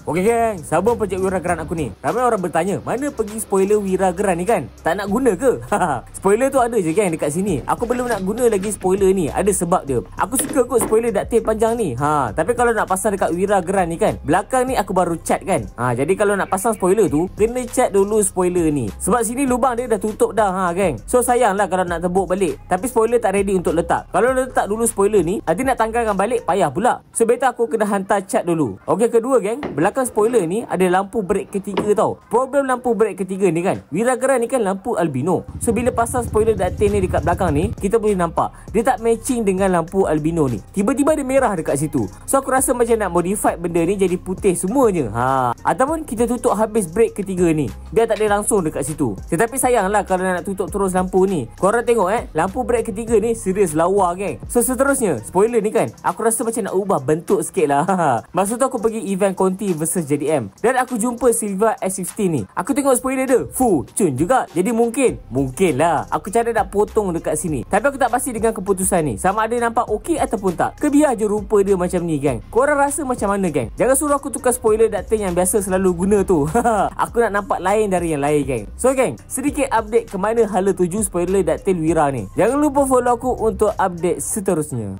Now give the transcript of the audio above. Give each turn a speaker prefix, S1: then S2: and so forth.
S1: Okey geng, sabar projek Wira Geran aku ni. Ramai orang bertanya, mana pergi spoiler Wira Geran ni kan? Tak nak guna ke? Spoiler tu ada je geng dekat sini. Aku belum nak guna lagi spoiler ni. Ada sebab dia. Aku suka kot spoiler daktil panjang ni. Tapi kalau nak pasang dekat Wira Geran ni kan, belakang ni aku baru cat kan. Jadi kalau nak pasang spoiler tu, kena cat dulu spoiler ni. Sebab sini lubang dia dah tutup dah geng. So sayang lah kalau nak tebuk balik. Tapi spoiler tak ready untuk letak. Kalau letak dulu spoiler ni, nanti nak tanggalkan balik payah pula. So better aku kena hantar cat dulu. Okey, kedua geng, belakang spoiler ni ada lampu brake ketiga tau. Problem lampu brake ketiga ni kan, Wira Geran ni kan lampu albino. So bila pasang spoiler daktil ni dekat belakang ni, kita boleh nampak dia tak matching dengan lampu albino ni. Tiba-tiba ada merah dekat situ. So aku rasa macam nak modify benda ni jadi putih semuanya. Ataupun kita tutup habis brake ketiga ni, biar tak ada langsung dekat situ. Tetapi sayanglah kalau nak tutup terus lampu ni. Korang tengok lampu brake ketiga ni serius lawa geng. So seterusnya, spoiler ni kan, aku rasa macam nak ubah bentuk sikit lah. Masa tu aku pergi event Conti versus JDM dan aku jumpa Silva S15 ni. Aku tengok spoiler dia, cun juga. Jadi mungkin lah aku cara nak potong dekat sini. Tapi aku tak pasti dengan keputusan ni, sama ada nampak okey ataupun tak. Biar je rupa dia macam ni geng. Korang rasa macam mana geng? Jangan suruh aku tukar spoiler daktil yang biasa selalu guna tu. Aku nak nampak lain dari yang lain geng. So geng, sedikit update ke mana hala tuju spoiler daktil Wira ni. Jangan lupa follow aku untuk update seterusnya.